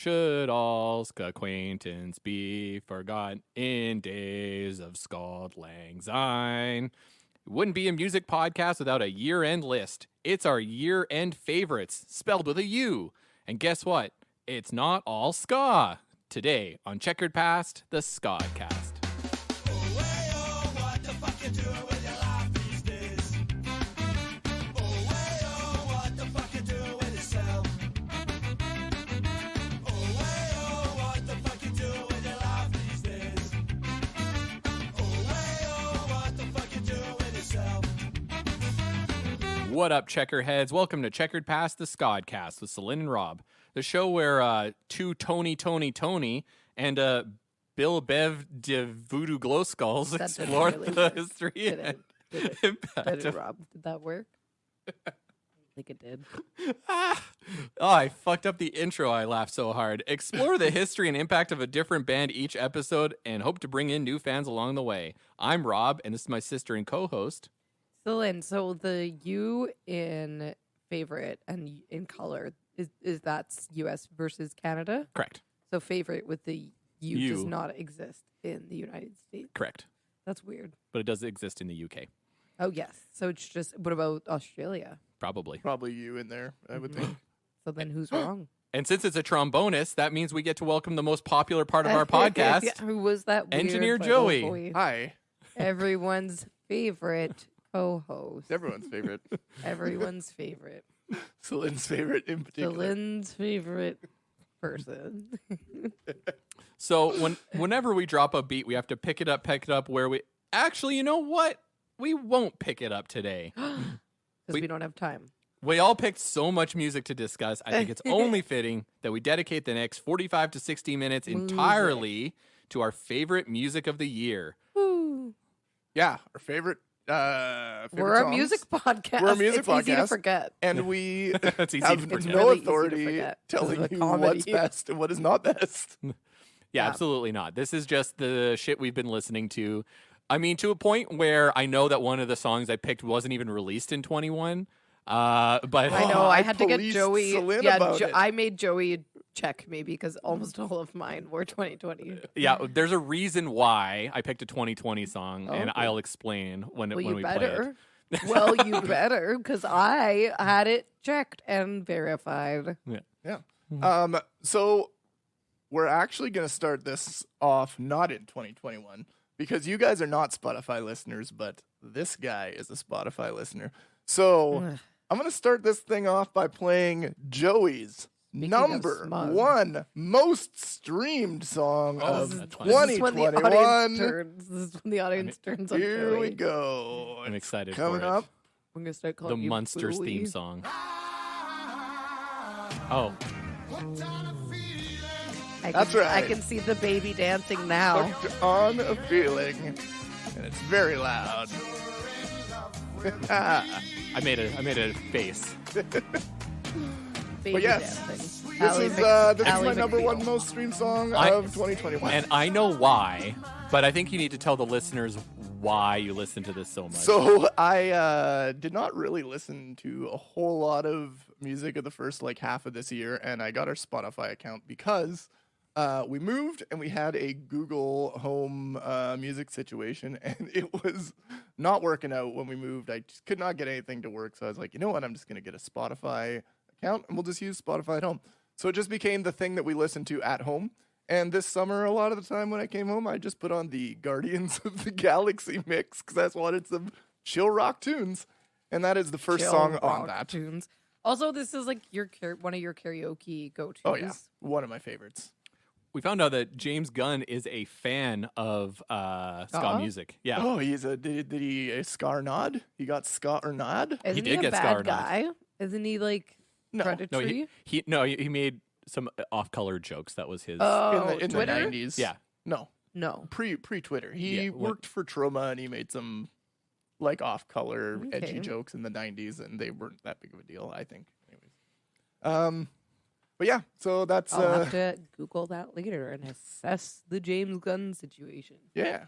Should all acquaintance be forgotten in days of Ska'd Lang Syne? It wouldn't be a music podcast without a year-end list. It's our year-end favorites, spelled with a U. And guess what? It's not all ska. Today on Checkered Past, the Ska'dcast. What up, Checkerheads? Welcome to Checkered Past, the Ska'dcast with Celine and Rob, the show where two Tony and Bill Bev de Voodoo Glow Skulls explore the history and impact of... Rob, did that work? I think it did. Oh, I fucked up the intro. I laughed so hard. Explore the history and impact of a different band each episode and hope to bring in new fans along the way. I'm Rob, and this is my sister and co-host. Celine, so the U in favorite and in color, is that's US versus Canada? Correct. So favorite with the U does not exist in the United States? Correct. That's weird. But it does exist in the UK. Oh, yes. So it's just, what about Australia? Probably you in there, I would think. So then who's wrong? And since it's a TromBonus, that means we get to welcome the most popular part of our podcast. Yeah, who was that weird Engineer Joey. Voice? Hi. Everyone's favorite co-host. Everyone's favorite. Everyone's favorite. Celine's favorite in particular. Celine's favorite person. So whenever we drop a beat, we have to pick it up where we... Actually, you know what? We won't pick it up today. Because we don't have time. We all picked so much music to discuss. I think it's only fitting that we dedicate the next 45 to 60 minutes entirely to our favorite music of the year. Woo. Yeah, our favorite We're a music podcast. We're a music podcast. It's easy to forget. And we It's easy have to forget. no Really easy to authority forget. telling This is a you comedy. what's best and what is not best. Yeah, absolutely not. This is just the shit we've been listening to. I mean, to a point where I know that one of the songs I picked wasn't even released in 21. But I know. I had to get policed Joey. Celine about it. I made Joey check me because almost all of mine were 2020. yeah, there's a reason why I picked a 2020 song, and Okay. I'll explain when Well, we you play better. it. Well, you better, because I had it checked and verified. Yeah. So we're actually going to start this off not in 2021 because you guys are not Spotify listeners, but this guy is a Spotify listener. So I'm going to start this thing off by playing Joey's number one most streamed song of This is 2021. This is when the audience turns on Here Joey. we go. I'm excited Coming for it. up. I'm going to start The calling you Munsters Booey. theme song. Oh, That's right. I can see the baby dancing now. Hooked on a feeling, and it's very loud. I made a face. Baby But yes, dancing. this is Ally my number McBeal. one most streamed song I- of 2021. And I know why, but I think you need to tell the listeners why you listen to this so much. So I did not really listen to a whole lot of music of the first half of this year, and I got our Spotify account because we moved and we had a Google Home music situation, and it was not working out when we moved. I just could not get anything to work, so I was like, you know what? I'm just gonna get a Spotify account, and we'll just use Spotify at home. So it just became the thing that we listened to at home. And this summer, a lot of the time when I came home, I just put on the Guardians of the Galaxy mix because I just wanted some chill rock tunes. And that is the first Chill song on rock that. tunes. Also, this is your one of your karaoke go-tos. Oh, yeah. One of my favorites. we found out that James Gunn is a fan of ska music. Yeah. Oh, did he a Scar nod? He got Ska or nod? Isn't He did a get bad Ska'd guy? Isn't he like No. predatory? No, he made some off-color jokes. That was his. Oh, in the Twitter? 90s. Yeah. No. No. Pre-Twitter. He Yeah, worked for Troma and he made some off-color edgy Okay. jokes in the 90s, and they weren't that big of a deal, I think. Anyways. But yeah, so that's I'll have to Google that later and assess the James Gunn situation. yeah.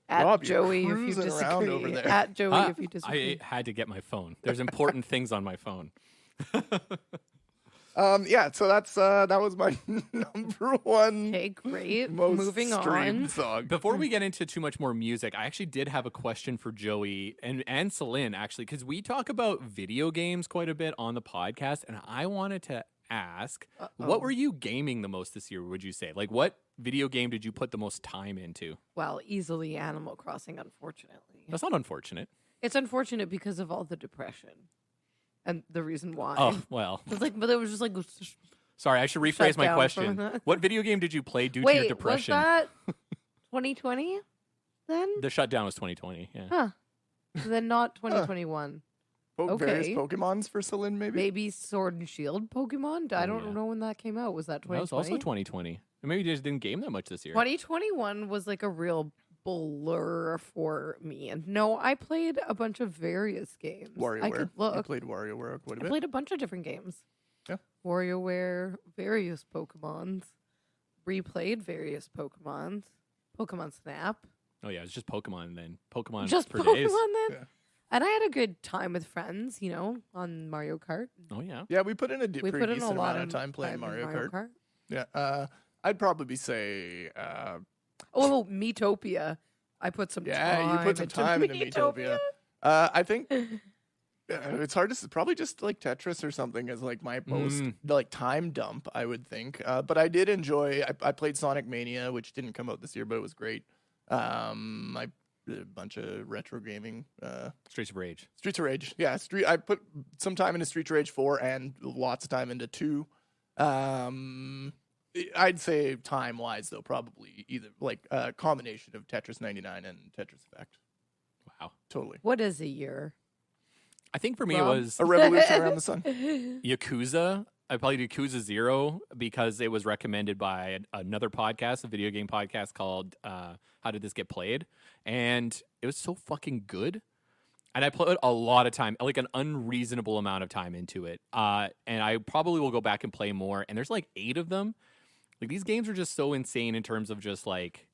At Rob, you're Joey, if you cruising around disagree. over there. At Joey, if you I disagree. had to get my phone. There's important things on my phone. Yeah, so that was my number one Okay, great. most Moving streamed on. song. Before we get into too much more music, I actually did have a question for Joey and Celine, actually, because we talk about video games quite a bit on the podcast, and I wanted to ask, what were you gaming the most this year, would you say? Like, what video game did you put the most time into? Well, easily Animal Crossing, unfortunately. That's not unfortunate. It's unfortunate because of all the depression. And the reason why. Oh, well. It's like, but it was just like. Sorry, I should rephrase Shut my down question. for- What video game did you play due to your Wait, depression? was that 2020 then? The shutdown was 2020. Yeah. Huh. So then not 2021. Various Okay. Pokemons for Celine, maybe? Maybe Sword and Shield Pokemon? I don't yeah. know when that came out. Was that 2020? That was also 2020. Maybe you just didn't game that much this year. 2021 was like a real blur for me. And no, I played a bunch of various games. I WarioWare. could You look. played WarioWare quite a I bit. played a bunch of different games. Yeah. WarioWare, various Pokemons. Replayed various Pokemons. Pokemon Snap. Oh, yeah, it's just Pokemon then. Pokemon Just for Pokemon days. then. Yeah. And I had a good time with friends, on Mario Kart. Oh, yeah. Yeah, we put in a We pretty put in a decent lot amount of time playing in Mario Kart. Kart. Yeah, I'd probably say, Oh, Miitopia. I put some time. yeah, you put some time into Miitopia. I think it's hard to probably just like Tetris or something is like my most like time dump, I would think. But I did enjoy. I played Sonic Mania, which didn't come out this year, but it was great. I did a bunch of retro gaming. Streets of Rage. Streets of Rage, yeah. I put some time into Streets of Rage 4 and lots of time into 2. I'd say time-wise, though, probably either like a combination of Tetris 99 and Tetris Effect. Wow. Totally. What is a year? I think for me Rob? it was A revolution around the sun. Yakuza. I played Yakuza 0 because it was recommended by another podcast, a video game podcast called How Did This Get Played? And it was so fucking good. And I put a lot of time, like an unreasonable amount of time into it. And I probably will go back and play more. And there's like 8 of them. Like these games are just so insane in terms of just like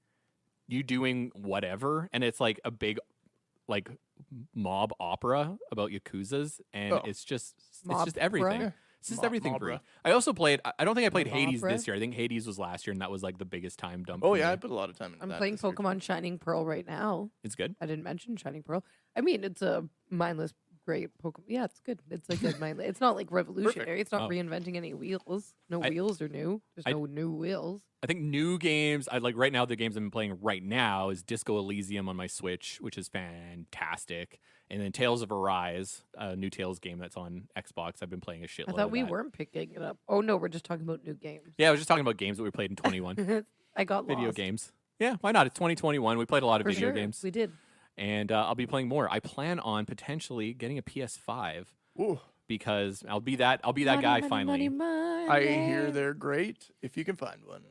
you doing whatever. And it's like a big like mob opera about Yakuzas. And it's just everything. Mob-ra? It's just Mob- everything for me. Mob-ra. I also played, I don't think I played Hades Mob-ra? this year. I think Hades was last year, and that was like the biggest time dump. Oh, for yeah, me. I put a lot of time into I'm that. playing this year. Pokemon Shining Pearl right now. It's good. I didn't mention Shining Pearl. I mean, it's a mindless, great Pokemon. Yeah, it's good. It's like a mindless. It's not like revolutionary. It's not Oh. reinventing any wheels. No I- wheels are new. There's I- no new wheels. I think new games, I like right now, the games I'm playing right now is Disco Elysium on my Switch, which is fantastic. And then Tales of Arise, a new Tales game that's on Xbox. I've been playing a shitload I thought of we that. weren't picking it up. Oh no, we're just talking about new games. Yeah, I was just talking about games that we played in 21. I got Video lost. games. Yeah, why not? It's 2021. We played a lot of For video sure. games. We did. And I'll be playing more. I plan on potentially getting a PS5 Ooh, because I'll be that guy finally. I hear they're great if you can find one.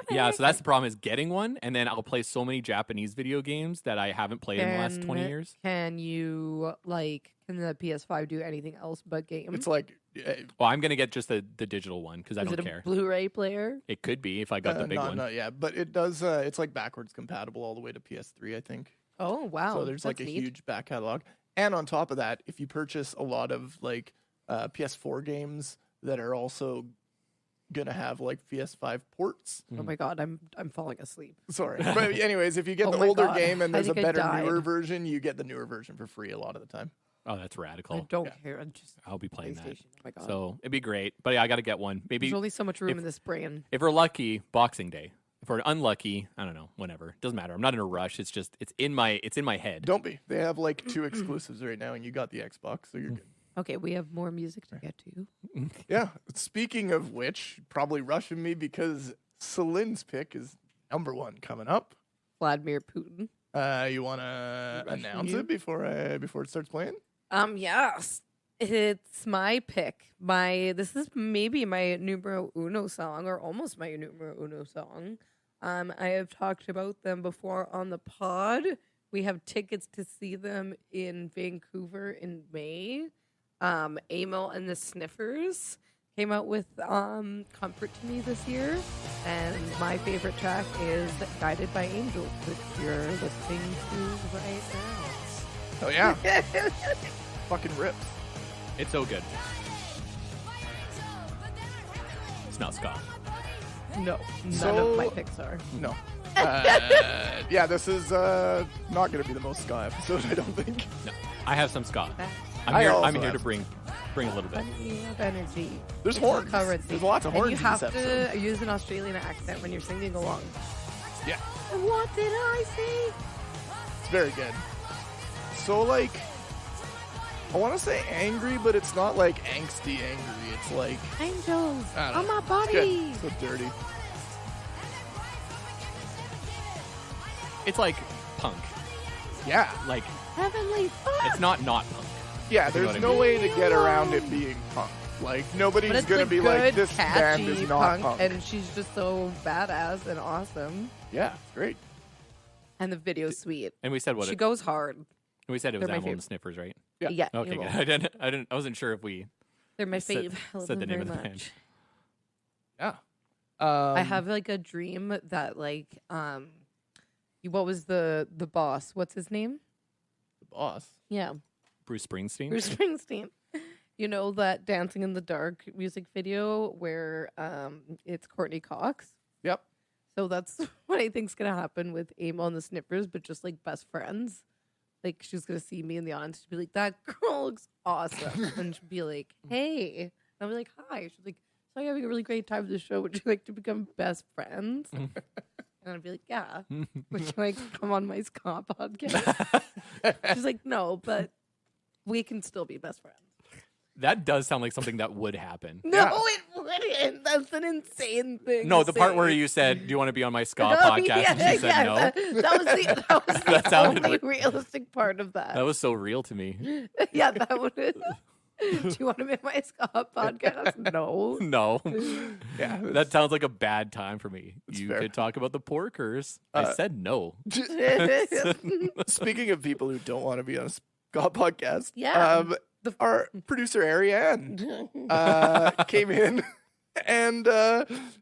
Yeah, so that's the problem is getting one, and then I'll play so many Japanese video games that I haven't played in the last 20 years. Can you can the PS5 do anything else but games? It's like Well, I'm gonna get just the digital one because I Is don't it a care. Blu-ray player? It could be if I got the big one. Not yet, but it does. It's like backwards compatible all the way to PS3, I think. Oh wow! So there's like a That's neat. huge back catalog. And on top of that, if you purchase a lot of like PS4 games that are also gonna have like PS5 ports. Oh my god, I'm falling asleep. Sorry, but anyways, if you get Oh the my older God. game and I there's a think I better newer died. version, you get the newer version for free a lot of the time. Oh, that's radical. I don't Yeah. care. I'm just I'll be playing that. PlayStation. Oh my god. So it'd be great. But yeah, I got to get one. Maybe There's only so much room if- in this brain. if we're lucky, Boxing Day. If we're unlucky, I don't know. Whenever, doesn't matter. I'm not in a rush. It's just it's in my head. Don't be. They have like 2 exclusives right now, and you got the Xbox, so you're good. Okay, we have more music to get to. Yeah. Speaking of which, probably rushing me because Celine's pick is number 1 coming up. Vladimir Putin. You want to Rushing announce you? it before it starts playing? Yes. It's my pick. This is maybe my numero uno song, or almost my numero uno song. I have talked about them before on the pod. We have tickets to see them in Vancouver in May. Emil and the Sniffers came out with Comfort to Me this year. And my favorite track is Guided by Angels, which you're listening to right now. Oh yeah. Fucking rips. It's so good. not ska. No, none So- of my picks are. No. Yeah, this is not going to be the most ska episode, I don't think. No, I have some ska. I I'm also here to have bring a little bit. Plenty of energy. There's It's all horns. currency. There's lots of horns And you in have this to episode. use an Australian accent when you're singing along. Yeah, What did I say? it's very good. So, like, I want to say angry, but it's not like angsty angry. It's like, Angels I don't on know. my It's body. good. So dirty. It's like punk. Yeah. Like, Heavenly Father. it's not punk. Yeah, If you know there's what I no mean. way to get around it being punk. Like, nobody's But it's going to be good, like, this band catchy is not punk. and she's just so badass and awesome. Yeah, it's great. And the video's sweet. And we said what She it, goes hard. we said it was they're my Animal and the favorite. Sniffers, right? Yeah. Yeah. Okay, you're good. welcome. I wasn't sure if we They're my said- fave. I love said the them name very of the band. much. Yeah. I have like a dream that like what was the boss? What's his name? the boss. Yeah. Bruce Springsteen. Bruce Springsteen. You know that Dancing in the Dark music video where it's Courtney Cox? Yep. So that's what I think's gonna happen with Amo and the Snippers, but just like best friends. Like she's gonna see me in the audience, she'll be like, "That girl looks awesome," and she'll be like, "Hey," and I'll be like, "Hi." She's like, "So you're having a really great time at the show. Would you like to become best friends?" And I'd be like, "Yeah." Would you like to come on my ska podcast? She's like, "No, but we can still be best friends." That does sound like something that would happen. No, Yeah. it wouldn't. That's an insane thing. No, to the part say. where you said, "Do you want to be on my ska No, podcast?" yeah, and she said yeah, no. That was the That sounded only like- realistic part of that. That was so real to me. Yeah, that would. Do you want to be on my ska podcast? No. No, Yeah. that sounds like a bad time for me. You fair. could talk about the Porkers. I said no. Speaking of people who don't want to be on a ska podcast, Yeah. our producer Arianne came in and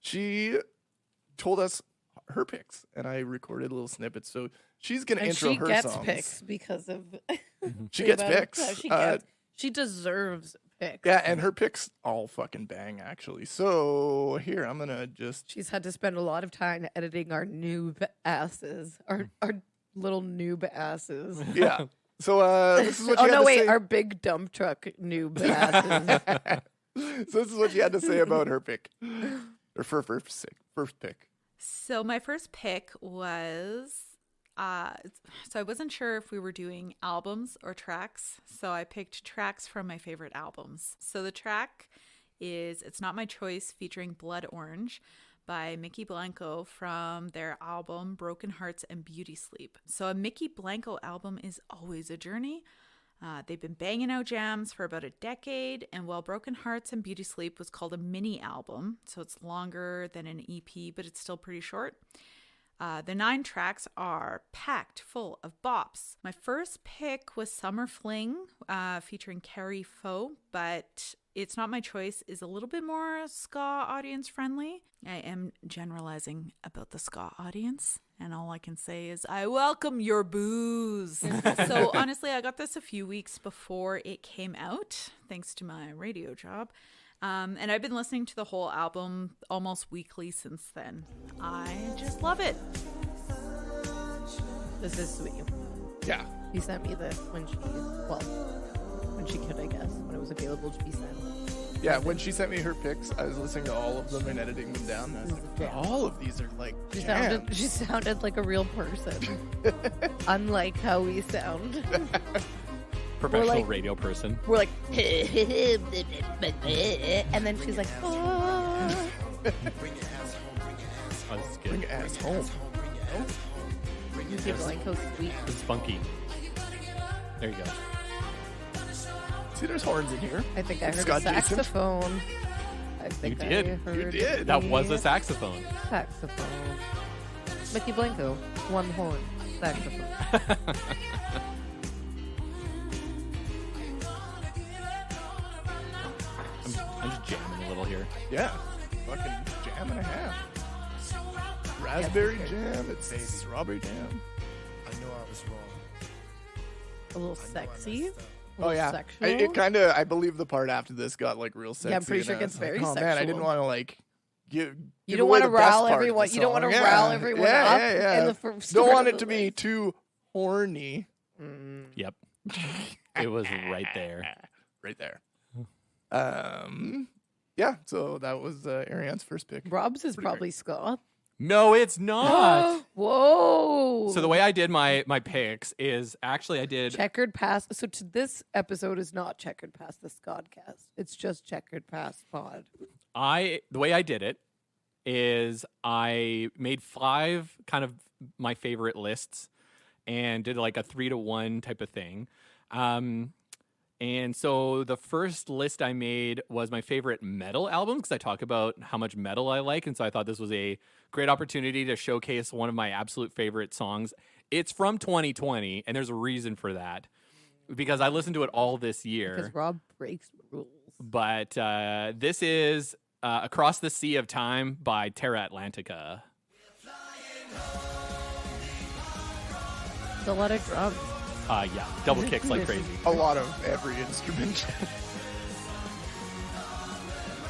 she told us her picks, and I recorded little snippets. So she's gonna And intro she her gets songs. picks because of. She gets the amount of picks. stuff She gets. She deserves picks. Yeah, and her picks all fucking bang actually. So here I'm gonna just She's had to spend a lot of time editing our noob asses, our little noob asses. yeah. So this is what Oh you had no, to wait, say. our big dump truck noob asses. So this is what you had to say about her pick, or first pick. So my first pick was, so I wasn't sure if we were doing albums or tracks. So I picked tracks from my favorite albums. So the track is It's Not My Choice featuring Blood Orange by Mickey Blanco from their album Broken Hearts and Beauty Sleep. So a Mickey Blanco album is always a journey. They've been banging out jams for about a decade, and while Broken Hearts and Beauty Sleep was called a mini album, so it's longer than an EP, but it's still pretty short. The 9 tracks are packed full of bops. My first pick was Summer Fling featuring Carrie Foe, but It's Not My Choice is a little bit more ska audience friendly. I am generalizing about the ska audience, and all I can say is I welcome your booze. So honestly, I got this a few weeks before it came out, thanks to my radio job. And I've been listening to the whole album almost weekly since then. I just love it. This is sweet. Yeah. He sent me this when she could, I guess, when it was available to be sent. Yeah, when she sent me her picks, I was listening to all of them and editing them down. And I was like, Yeah. all of these are like She sounded like a real person, unlike how we sound. Professional like- radio person. We're like, and then she's like, oh. Oh, this is bring good. ass home. Mickey Blanco's sweet. It's funky. There you go. See, there's horns in here. I think I heard Scott a Jason. saxophone. I think did. I heard You did. That was the a saxophone. saxophone. Mickey Blanco, one horn, saxophone. I'm just jamming a little here. Yeah. Fucking jam and a half. Raspberry jam. It's strawberry jam. I know I was wrong. A little sexy. A Oh little yeah. sexual. It kind of. I believe the part after this got like real sexy. I'm pretty and sure it I gets was like, very oh man, I didn't sexual. want to like give You don't want want to rile everyone. You don't want to rile everyone up in the first. Don't start want of it the to be list. too horny. Yep. It was right there. Right there. Yeah. So that was Arianne's first pick. Rob's is Pretty probably Scott. No, it's not. Whoa. So the way I did my picks is actually I did Checkered Past. So to this episode is not Checkered Past the Ska'dcast. It's just Checkered Past pod. the way I did it is I made 5 kind of my favorite lists and did like a 3-to-1 type of thing. And so the first list I made was my favorite metal album because I talk about how much metal I like. And so I thought this was a great opportunity to showcase one of my absolute favorite songs. It's from 2020, and there's a reason for that because I listened to it all this year. Because Rob breaks the rules. But this is Across the Sea of Time by Terra Atlantica. It's a lot of drums. Yeah, double kicks like crazy. A lot of every instrument.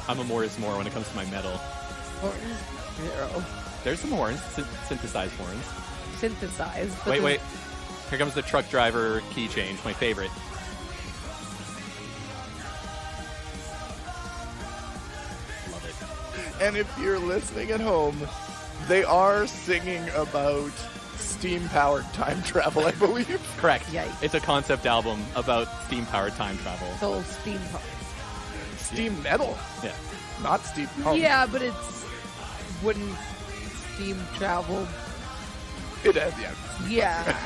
I'm a more is more when it comes to my metal. Horns, zero. There's some horns, synthesized horns. Synthesized. but Wait, the- wait. Here comes the truck driver key change, my favorite. Love it. And if you're listening at home, they are singing about steam-powered time travel, I believe. Correct. Yikes. It's a concept album about steam-powered time travel. So steam pump. Steam metal, Yeah. not steam pump. Yeah, but it's wouldn't steam travel. It has, yeah. Yeah.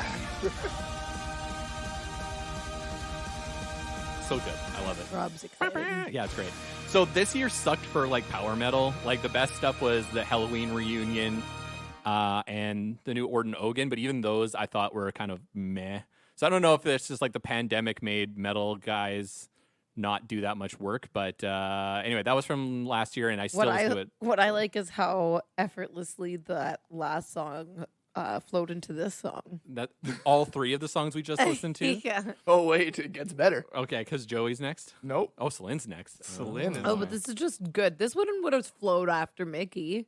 So good. I love it. Rob's excited. Yeah, it's great. So this year sucked for like power metal. Like the best stuff was the Halloween Reunion and the new Orden Ogan, but even those I thought were kind of meh. So I don't know if it's just like the pandemic made metal guys not do that much work, but anyway, that was from last year, and I still listen to it. What I like is how effortlessly that last song flowed into this song. That all 3 of the songs we just listened to. Yeah. Oh, wait, it gets better. Okay, because Joey's next. Nope. Oh, Celine's next. Celine is Oh, but this is just good. This one would have flowed after Mickey.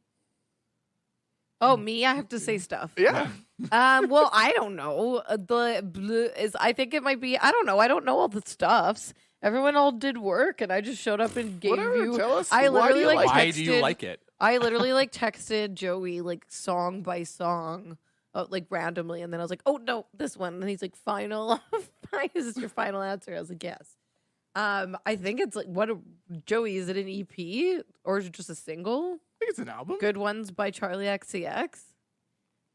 Oh, me? I have to say stuff. Yeah. Well, I don't know. The blue is. I think it might be. I don't know. I don't know all the stuffs. Everyone all did work, and I just showed up and gave Whatever, you. tell us, I why do literally you like. like it? Why do you texted- like it? I literally like texted Joey like song by song, like randomly, and then I was like, "Oh no, this one." And he's like, "Final, is this your final answer?" I was like, "Yes." I think it's like Joey. Is it an EP or is it just a single? I think it's an album. Good Ones by Charlie XCX.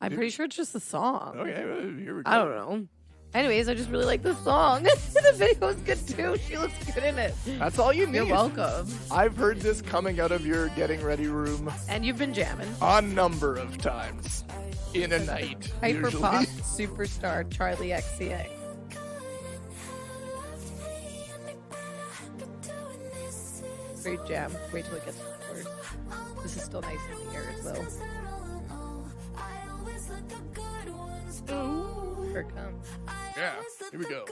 I'm pretty sure it's just a song. Okay, well, here we go. I don't know. Anyways, I just really like the song. The video is good too. She looks good in it. That's all you need. You're welcome. I've heard this coming out of your getting ready room And you've been jamming. a number of times in a night. Hyper usually. pop superstar Charlie XCX. Great jam. Wait till it gets to the chorus. This is still nice in the ears though. Ooh, here it comes. Yeah, here we go.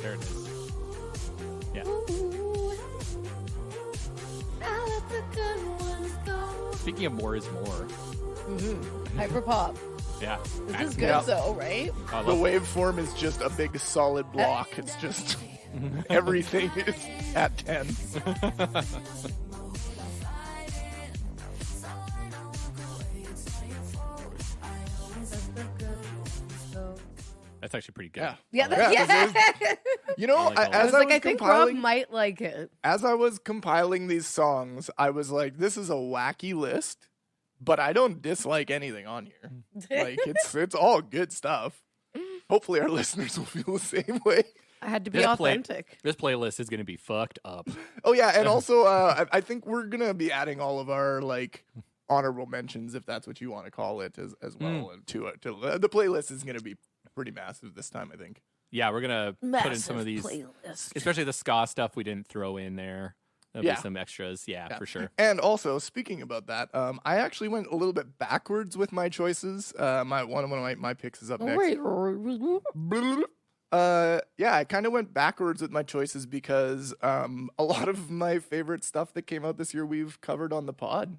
There it is. Yeah. Speaking of more is more. Hyper pop. Yeah. This is good Yeah. though, right? I The love waveform is just a big solid block. It's just everything is at 10. That's actually pretty good. Yeah. Yeah, Yeah, yeah. You know, I like all I as was I like, was I think Rob compiling, might like it. as I was compiling these songs, I was like, this is a wacky list, but I don't dislike anything on here. Like it's all good stuff. Hopefully our listeners will feel the same way. I had to be This authentic. This playlist is going to be fucked up. Oh yeah, and also I think we're gonna be adding all of our like honorable mentions, if that's what you want to call it, as well to it. The playlist is gonna be pretty massive this time, I think. Yeah, we're going to put in some of these, playlist. especially the ska stuff we didn't throw in there. There'll Yeah. be some extras. Yeah, for sure. And also, speaking about that, I actually went a little bit backwards with my choices. One of my picks is up next. Wait. Yeah, I kind of went backwards with my choices because a lot of my favorite stuff that came out this year we've covered on the pod.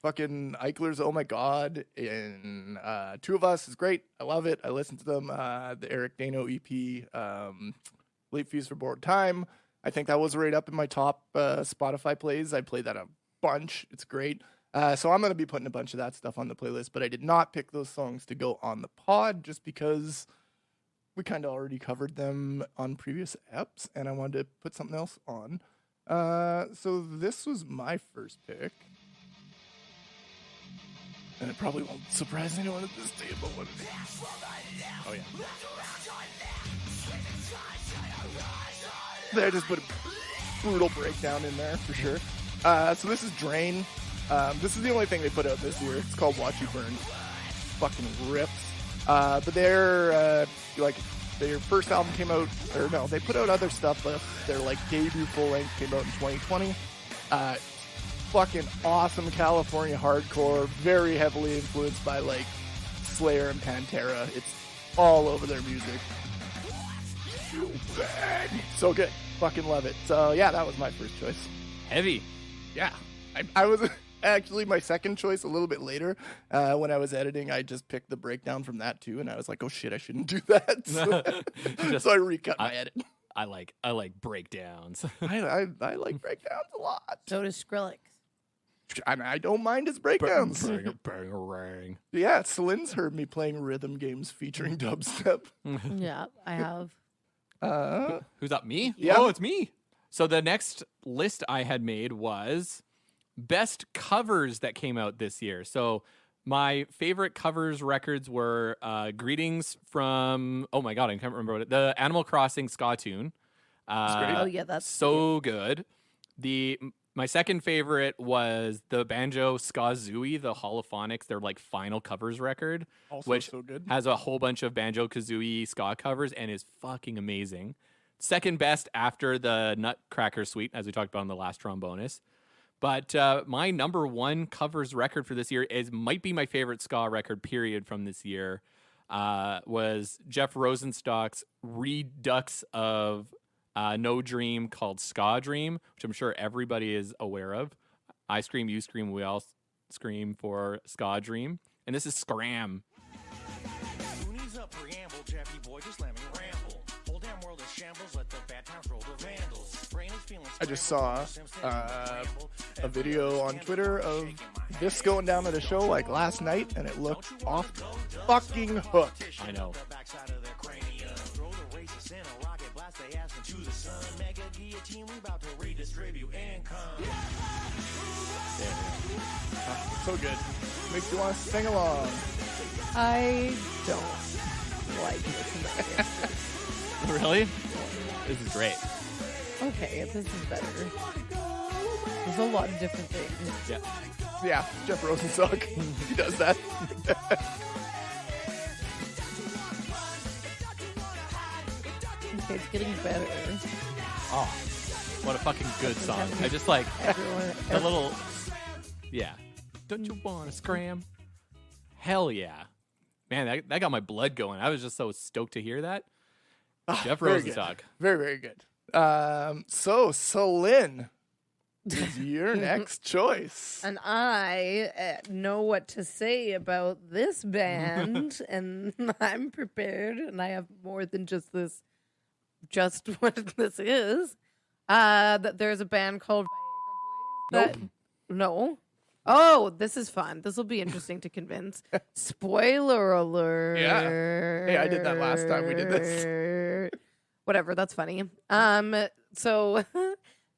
Fucking Eichler's Oh My God and Two of Us is great. I love it. I listen to them. The Eric Dano EP, Late Fees for Bored Time. I think that was right up in my top Spotify plays. I played that a bunch. It's great. So I'm going to be putting a bunch of that stuff on the playlist, but I did not pick those songs to go on the pod just because we kind of already covered them on previous eps, and I wanted to put something else on. So this was my first pick. And it probably won't surprise anyone at this table what it is. Oh, yeah. There, just put a brutal breakdown in there for sure. So this is Drain. This is the only thing they put out this year. It's called Watch You Burn. Fucking rips. But they're like their first album came out, or no, they put out other stuff, but their like debut full length came out in 2020. Fucking awesome California hardcore, very heavily influenced by like Slayer and Pantera. It's all over their music. So good. Fucking love it. So yeah, that was my first choice. Heavy. Yeah. I was actually my second choice a little bit later. When I was editing, I just picked the breakdown from that too, and I was like, oh shit, I shouldn't do that. So I recut my edit. I like breakdowns. I like breakdowns a lot. So does Skrillex. I don't mind his breakdowns. Bang. Yeah, Celine's heard me playing rhythm games featuring dubstep. Yeah, I have. Who's up? Me? Yeah. Oh, it's me. So the next list I had made was best covers that came out this year. So my favorite covers records were Greetings from, oh my God, I can't remember the Animal Crossing Ska'd tune. Oh yeah, that's so good. My second favorite was the banjo Ska'd, the Holophonics, their like final covers record, Also which so good. has a whole bunch of banjo kazooie ska covers and is fucking amazing. Second best after the Nutcracker Suite, as we talked about in the last TromBonus. But my number one covers record for this year might be my favorite ska record period from this year. Was Jeff Rosenstock's redux of No Dream called Ska Dream, which I'm sure everybody is aware of. I scream, you scream, we all scream for Ska Dream. And this is Scram. Who needs a preamble, Jeffy boy? Just let me ramble. Whole damn world is shambles. Let the bad times roll the vandals. Brain is feeling I just saw a video on Twitter of this going down at a show like last night, and it looked off the fucking hook. I know. So good. Makes you want to sing along. I don't like this. Really? This is great. Okay, this is better. There's a lot of different things. Yeah. Yeah, Jeff Rosenstock. He does that. Okay, it's getting better. Oh, what a fucking good song. I just like Everyone, the little, yeah. Don't you want to scram? Hell yeah. Man, that got my blood going. I was just so stoked to hear that. Jeff Very good. Rosenstock. Very, very good. So, Celine is your next choice. and I know what to say about this band, and I'm prepared, and I have more than just what this is. That there's a band called Nope. No. Oh, this is fun. This will be interesting to convince. Spoiler alert. Yeah. Hey, I did that last time we did this. Whatever, that's funny. So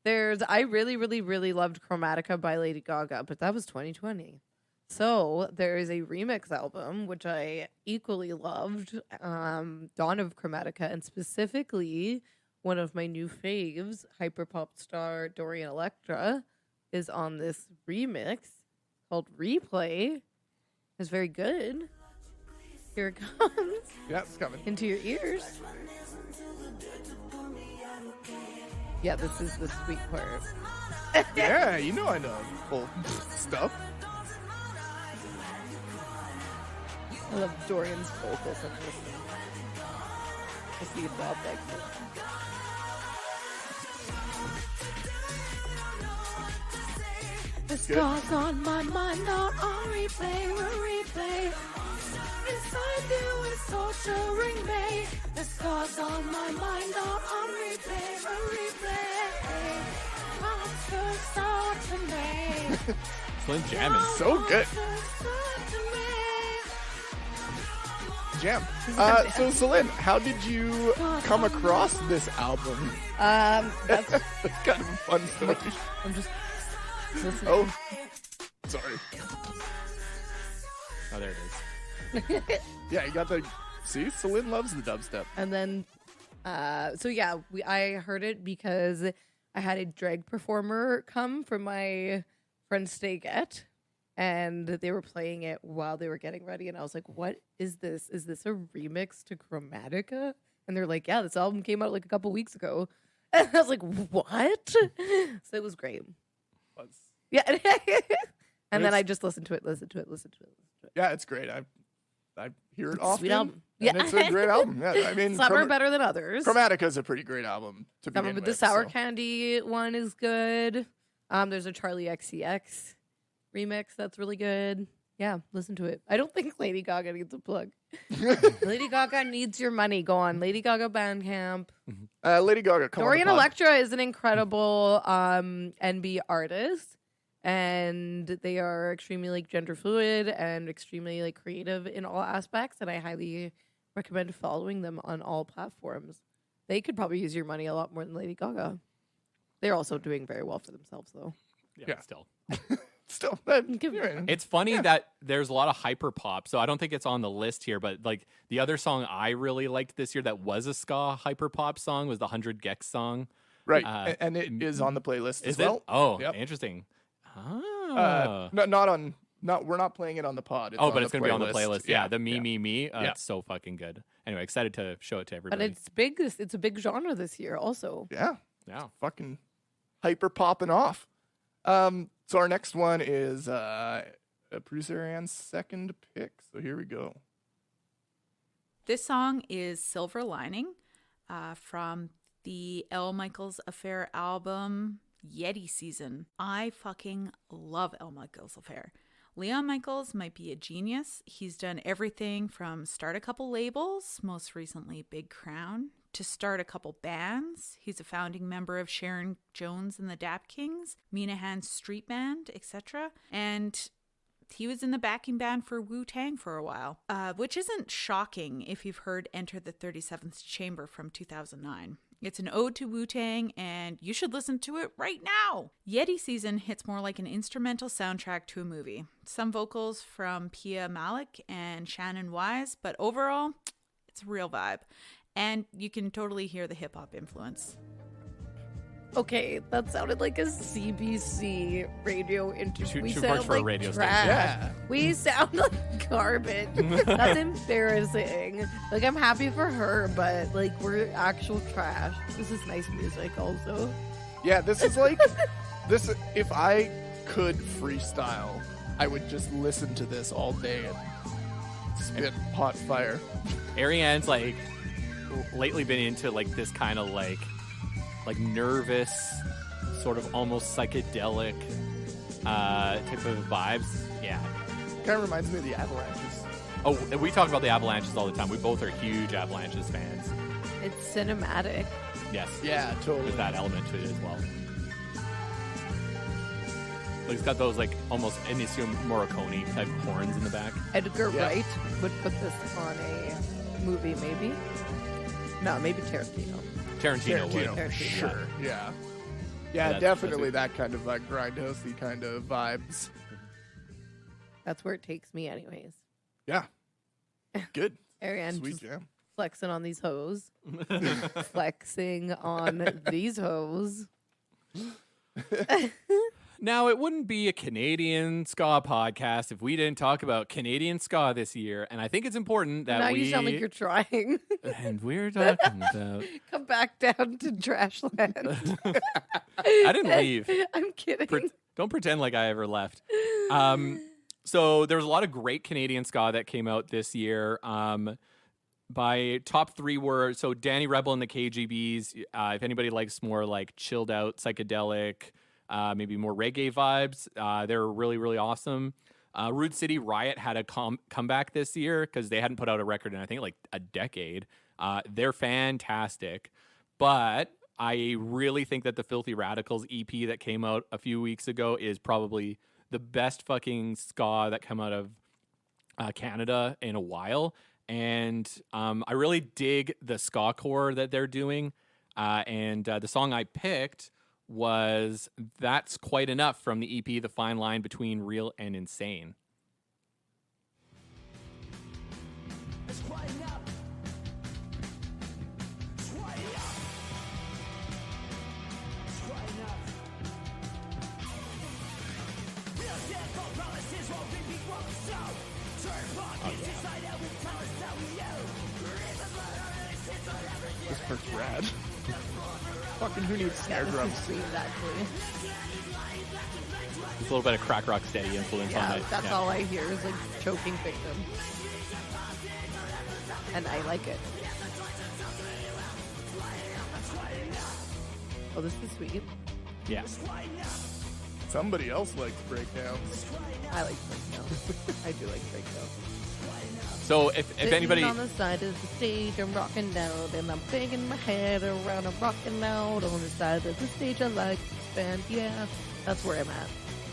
I really, really, really loved Chromatica by Lady Gaga, but that was 2020. So there is a remix album, which I equally loved, Dawn of Chromatica, and specifically one of my new faves, hyperpop star Dorian Electra, is on this remix called Replay. It's very good. Here it comes Yeah, it's coming. into your ears. Yeah, this is the sweet part. Yeah, you know I know full stuff. I love Dorian's vocals on this. see that thing. The scars on my mind are on replay. Inside you is torturing me. The scars on my mind are on replay. Monsters are to me. Slim jamming. So good. Jam. So Celine, how did you come across this album? That's Kind of a fun story. I'm just listening. Oh, sorry. Oh, there it is. Yeah, you got the. See, Celine loves the dubstep. And then, so yeah, I heard it because I had a drag performer come from my friend's Ska'd, and they were playing it while they were getting ready, and I was like, "What is this? Is this a remix to Chromatica?" And they're like, "Yeah, this album came out like a couple weeks ago." And I was like, "What?" So it was great. Yeah, and then I just listened to it. Yeah, it's great. I hear it often. Sweet album. And it's a great album. Yeah, I mean, Some are better than others. Chromatica is a pretty great album to begin with. The Sour so. Candy one is good. There's a Charlie XCX remix that's really good. Yeah, listen to it. I don't think Lady Gaga needs a plug. Lady Gaga needs your money. Go on Lady Gaga Bandcamp. Lady Gaga, come Dorian on the pod. Electra is an incredible NB artist, and they are extremely like gender fluid and extremely like creative in all aspects, and I highly recommend following them on all platforms. They could probably use your money a lot more than Lady Gaga. They're also doing very well for themselves, though. Yeah, still. Still, It's funny that there's a lot of hyper pop, so I don't think it's on the list here. But like the other song I really liked this year that was a ska hyper pop song was the 100 Gex song. right, and it is on the playlist Is as well. it? Oh, Yep. interesting. Ah. We're not playing it on the pod. But it's gonna be on the playlist. Yeah, the yeah. me. Yeah. It's so fucking good. Anyway, excited to show it to But everybody. it's big. It's a big genre this year, also. Yeah, Yeah. fucking hyper popping off. So our next one is Producer Arianne's second pick. So here we go. This song is Silver Lining from the L. Michaels Affair album, Yeti Season. I fucking love L. Michaels Affair. Leon Michaels might be a genius. He's done everything from start a couple labels, most recently Big Crown, to start a couple bands. He's a founding member of Sharon Jones and the Dap Kings, Minahan's Street Band, etc. And he was in the backing band for Wu-Tang for a while, which isn't shocking if you've heard Enter the 37th Chamber from 2009. It's an ode to Wu-Tang, and you should listen to it right now. Yeti Season hits more like an instrumental soundtrack to a movie. Some vocals from Pia Malik and Shannon Wise, but overall, it's a real vibe. And you can totally hear the hip-hop influence. Okay, that sounded like a CBC radio interview. We She sound works for a like radio trash. Yeah. We sound like garbage. That's embarrassing. Like, I'm happy for her, but like, we're actual trash. This is nice music, also. Yeah, this is like this. If I could freestyle, I would just listen to this all day and spit hot fire. Arianne's like lately been into like this kind of like nervous, sort of almost psychedelic type of vibes. Yeah. Kind of reminds me of the Avalanches. Oh, and we talk about the Avalanches all the time. We both are huge Avalanches fans. It's cinematic. Yes. Yeah, totally. There's that element to it as well. Like, it's got those like almost Ennio Morricone type horns in the back. Edgar Yeah. Wright would put this on a movie, maybe. No, maybe Tarantino. Tarantino would. Tarantino, for sure. Yeah. Yeah, Yeah, that's definitely it. that kind of like grindhousey kind of vibes. That's where it takes me, anyways. Yeah. Good. Arianne Sweet just jam. flexing on these hoes. Flexing on these hoes. Now, it wouldn't be a Canadian ska podcast if we didn't talk about Canadian ska this year, and I think it's important that Now we. you sound like you're trying. And we're talking about. Come back down to Trashland. I didn't leave. I'm kidding. Don't pretend like I ever left. So there was a lot of great Canadian ska that came out this year. My top three were Danny Rebel and the KGBs. If anybody likes more like chilled out psychedelic, maybe more reggae vibes, they're really, really awesome. Rude City Riot had a comeback this year because they hadn't put out a record in I think like a decade. They're fantastic, but I really think that the Filthy Radicals EP that came out a few weeks ago is probably the best fucking ska that come out of Canada in a while. And I really dig the ska core that they're doing. And the song I picked was That's Quite Enough from the EP The Fine Line Between Real and Insane. It's quite enough. It's quite enough. It's quite enough. Real simple promises won't repeat what we sow. Turn pockets inside out and tell us how we owe. This part's rad. Fucking who needs snare This drums? is sweet, actually. There's a little bit of crack rock steady influence on Yeah, it. that's all I hear is like choking victim. And I like it. Oh, this is sweet. Yeah. Somebody else likes breakdowns. I like breakdowns. I do like breakdowns. So if Sitting anybody, on the side of the stage, I'm rocking out, and I'm banging my head around. I'm rocking out on the side of the stage. I like this band. Yeah, that's where I'm at.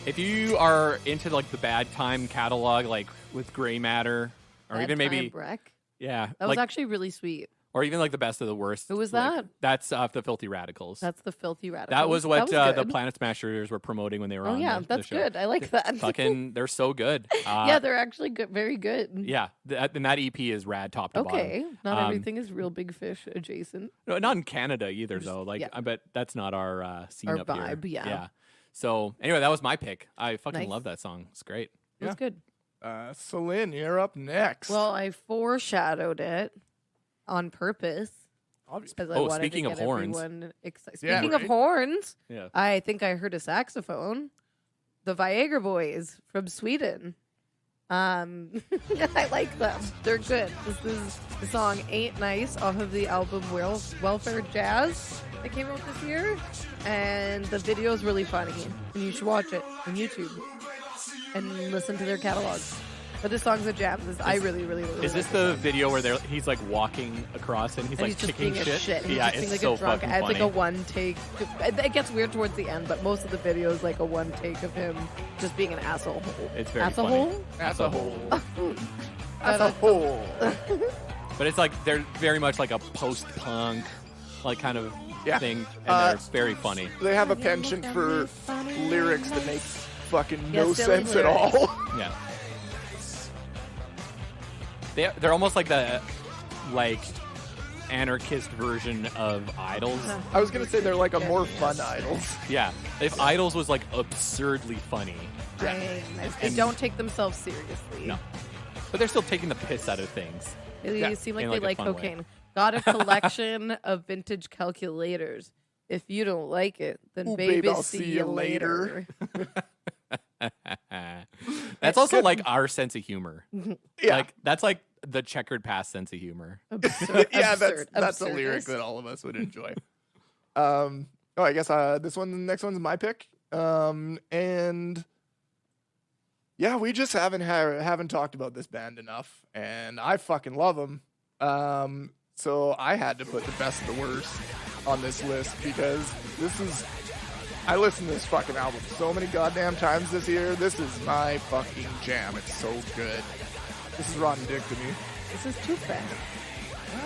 if you are into like the Bad Time catalog, like with Gray Matter, or Bad even maybe, Time Breck. yeah, That like, was actually really sweet. or even like the Best of the Worst. Who was like, that? That's the Filthy Radicals. That's the Filthy Radicals. That was what the good. Planet Smashers were promoting when they were Oh on. yeah, the that's show. good. I like that. Fucking, they're so good. Yeah, they're actually good. Very good. Yeah, and that EP is rad, top to bottom. Okay, not Um, everything is Real Big Fish adjacent. No, not in Canada either, though. Like, yeah. I bet that's not our scene Our up vibe, here. yeah. So anyway, that was my pick. I fucking Nice. love that song. It's great. It was Yeah. good. Celine, you're up next. Well, I foreshadowed it on purpose. Obviously. Because I Oh, wanted speaking to of get horns. everyone excited. Yeah, Speaking of right? horns, Yeah. I think I heard a saxophone. The Viagra Boys from Sweden. I like them. They're good. This is the song "Ain't Nice" off of the album Welfare Jazz that came out this year, and the video is really funny. And you should watch it on YouTube and listen to their catalog. But this song's a jam. I really, really, really. Is this like the video where he's like walking across and he's and like he's just kicking being shit? a shit. He's Yeah, just being it's like so a drunk. fucking It's funny. like a one take. It gets weird towards the end, but most of the video is like a one take of him just being an asshole. It's very asshole. As a whole. But, As a whole. But it's like they're very much like a post-punk like kind of Yeah. thing, and Uh, they're very funny. They have a penchant for lyrics that make fucking Yeah, no silly sense at lyrics. all. Yeah. They're almost like the anarchist version of Idols. I was gonna say they're like a more fun Idols. Yeah. If Idols was like absurdly funny. They And- don't take themselves seriously. No. But they're still taking the piss out of things. They Yeah, seem like in they like a like fun way. cocaine. Got a collection of vintage calculators. If you don't like it, then Ooh, baby, babe, I'll see see you you later. That's also like our sense of humor. Yeah. Like that's like the Checkered Past sense of humor. Absurd, Yeah, absurd, that's a lyric absurdist. that all of us would enjoy. I guess the next one's my pick. And yeah, we just haven't talked about this band enough, and I fucking love them. So I had to put the best of the worst on this list because I listened to this fucking album so many goddamn times this year. This is my fucking jam. It's so good. This is rotten dick to me. This is too fast.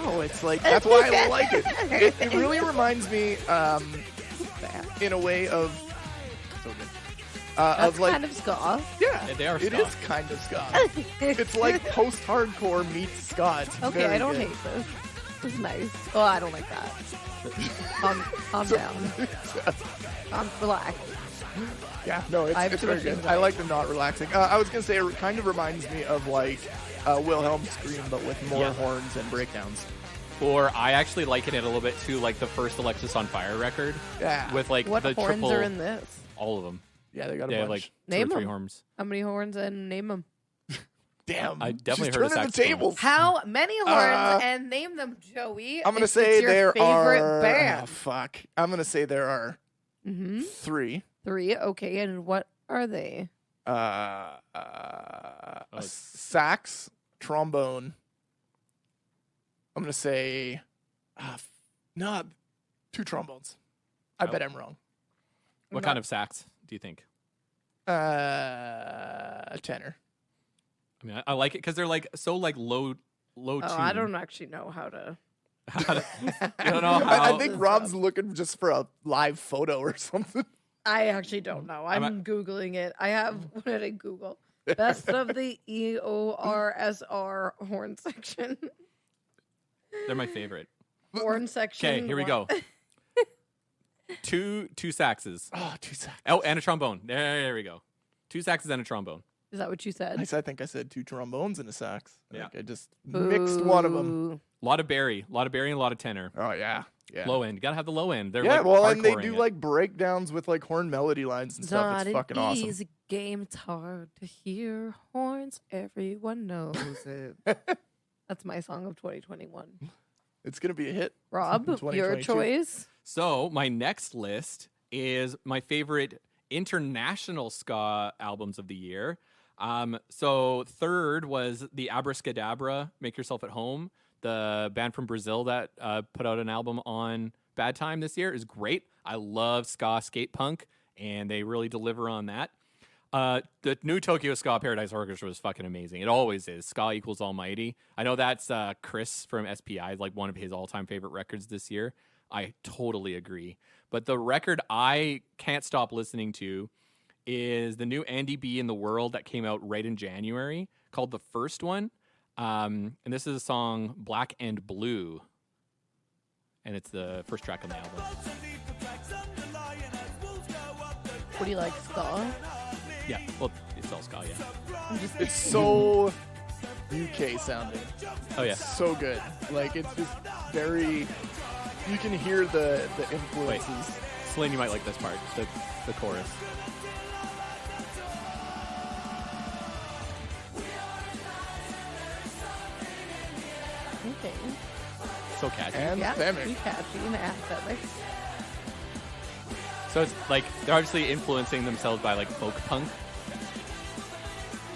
No, it's like that's why I like it. It really reminds me, in a way of so good. That's Of like kind of ska. yeah, They are it ska. is kind of ska. It's like post-hardcore meets ska. It's Okay, very I don't good. hate this. This is nice. Oh, I don't like that. Calm down. Relax. Yeah, no, I have it's too very much good. anxiety. I like the not relaxing. I was gonna say it kind of reminds me of like Wilhelm Scream, but with more Yeah. horns and breakdowns. Or I actually liken it a little bit to like the first Alexis on Fire record Yeah, with like What the horns triple, are in this? all of them. yeah, they got a They have bunch. like Name two or three 'em. horns. How many horns and name them? Damn. I definitely she's heard a turning the saxophone. tables. How many horns? And name them, Joey. I'm gonna if say it's your there favorite are. band. Oh, fuck. I'm gonna say there are Mm-hmm. 3. 3. Okay, and what are they? Sax, trombone. I'm gonna say, no, 2 trombones. I bet I'm wrong. What kind of sax do you think? Tenor. I mean, I like it because they're like so like low Oh, tune. I don't actually know how to. You don't know how. I think Rob's looking just for a live photo or something. I actually don't know. I'm Googling it. I have, what did I Google? Best of the EORSR horn section. They're my favorite. Horn section. Okay, here we go. Two saxes. Oh, 2 sax. Oh, and a trombone. There we go. 2 saxes and a trombone. Is that what you said? I think I said 2 trombones and a sax. I Yeah. think I just mixed one of them. Ooh. A lot of and a lot of tenor. Oh, yeah. Yeah. Low end. You gotta have the low end. They're Yeah, like well, and they hardcoring do it. like breakdowns with like horn melody lines and It's stuff. not It's an fucking awesome. easy game. It's hard to hear horns. Everyone knows it. That's my song of 2021. It's gonna be a hit. Rob, your 2022. choice. So my next list is my favorite international ska albums of the year. So third was the Abracadabra, Make Yourself at Home. The band from Brazil that put out an album on Bad Time this year is great. I love ska skate punk, and they really deliver on that. The new Tokyo Ska Paradise Orchestra was fucking amazing. It always is. Ska equals almighty. I know that's Chris from SPI, like one of his all-time favorite records this year. I totally agree. But the record I can't stop listening to is the new Andy B in the World that came out right in January, called The First One. And this is a song, Black and Blue. And it's the first track on the album. What do you like, ska? Yeah, well, it's all ska, yeah. It's so UK sounding. Oh, yeah. So good. Like it's just very. You can hear the influences. Celine, you might like this part, the chorus. Okay. So catchy. Anthemic. Yeah, catchy and anthemic. So it's like they're obviously influencing themselves by like folk punk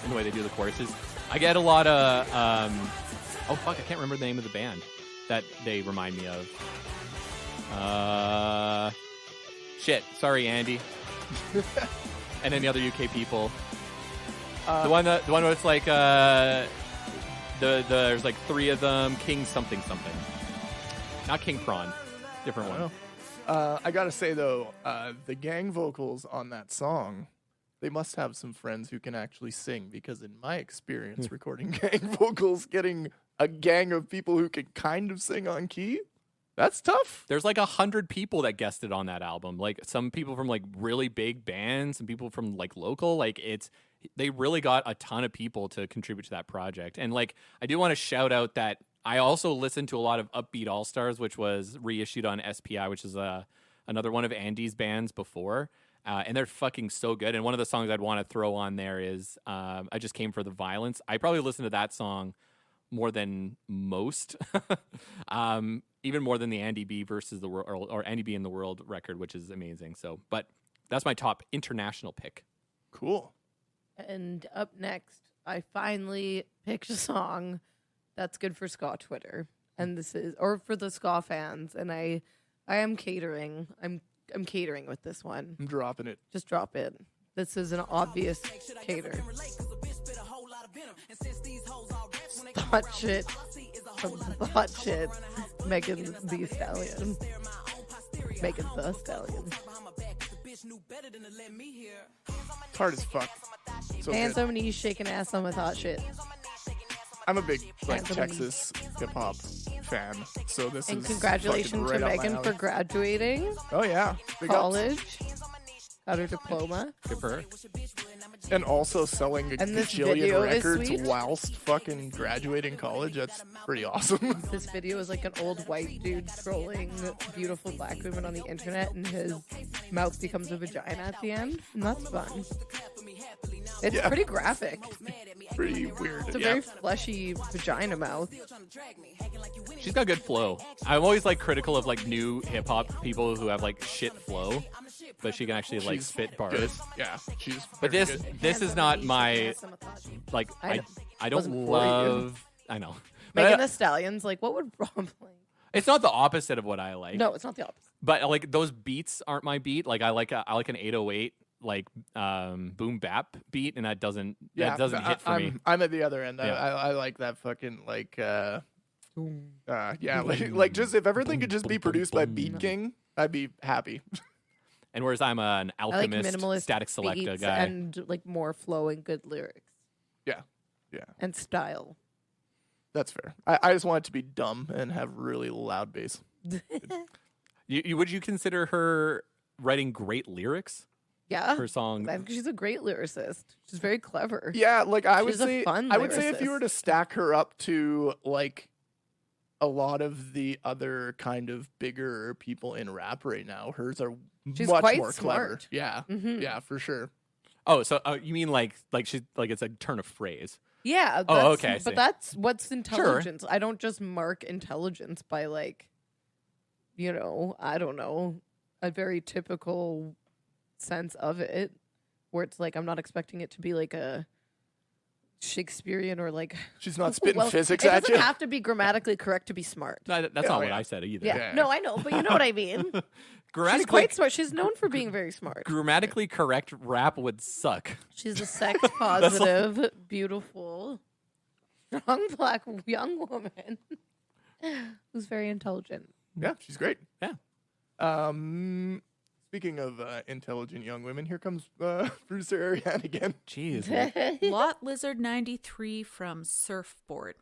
in the way they do the choruses. I get a lot of oh fuck, I can't remember the name of the band that they remind me of. Shit, sorry Andy. And then the other UK people. The one where it's like there's like 3 of them. King something something. Not King Prawn, different one. I gotta say though, the gang vocals on that song, they must have some friends who can actually sing, because in my experience recording gang vocals, getting a gang of people who can kind of sing on key, that's tough. There's like 100 people that guested on that album. Like some people from like really big bands, some people from like local. Like they really got a ton of people to contribute to that project. And like I do want to shout out that I also listened to a lot of Upbeat All Stars, which was reissued on SPI, which is another one of Andy's bands before. And they're fucking so good. And one of the songs I'd want to throw on there is I Just Came for the Violence. I probably listened to that song more than most. Even more than the Andy B versus the world or Andy B in the World record, which is amazing. So, but that's my top international pick. Cool. And up next, I finally picked a song that's good for ska Twitter, and this is, or for the ska fans. And I am catering. I'm catering with this one. I'm dropping it. Just drop it. This is an obvious cater. Hot shit. Hot shit. Megan the Stallion. Megan the Stallion. It's hard as fuck. So And good. somebody shaking ass on with hot shit. I'm a big like Anthony. Texas hip hop fan, so this And is congratulations fucking to right up my Megan alley. for graduating Oh yeah, big ups. college. Got her diploma. Good for her. And also selling a And this gajillion video is records sweet. whilst fucking graduating college. That's pretty awesome. This video is like an old white dude trolling beautiful black women on the internet, and his mouth becomes a vagina at the end, and that's fun. It's Yeah. pretty graphic. pretty weird. It's a yeah. very fleshy vagina mouth. She's got good flow. I'm always like critical of like new hip hop people who have like shit flow, but she can actually like She's spit bars. good. Yeah, she's. But very this good. this is not my like I don't wasn't for you. love. I know. But Megan Thee Stallion's like, what would Rob play? it's not the opposite of what I like. No, it's not the opposite. But like those beats aren't my beat. Like I like an 808 like boom bap beat, and that doesn't hit for me. I'm at the other end. Yeah. I like that fucking like like just if everything could just be produced by Beat King, I'd be happy. And whereas I'm an I like Alchemist minimalist Static Selecta beats guy. and like more flowing good lyrics Yeah, and style. that's fair. I just want it to be dumb and have really loud bass. Would you consider her writing great lyrics? Yeah, Her song. I think she's a great lyricist. She's very clever. Yeah, like I would She's a say, fun I would say if you were lyricist. to stack her up to like a lot of the other kind of bigger people in rap right now, hers are She's much quite more clever. smart. Yeah, Mhm. yeah, for sure. Oh, so you mean like she's like it's a turn of phrase? Yeah. Oh, that's- okay, I see. But that's what's intelligence. I don't just mark intelligence by like, I don't know, a very typical sense of it, where it's like I'm not expecting it to be like a Shakespearean or like She's not spitting well, physics it at doesn't you. have to be grammatically correct to be smart. That's Yeah, not what yeah. I said either. Yeah. Yeah. No, I know, but you know what I mean. She's Grammatically, quite smart. She's known for being very smart. grammatically correct rap would suck. She's a sex positive, beautiful, strong black young woman who's very intelligent. Yeah, she's great. Yeah. Speaking of intelligent young women, here comes producer Arianne again. Jeez. Lot Lizard 93 from Surfboard.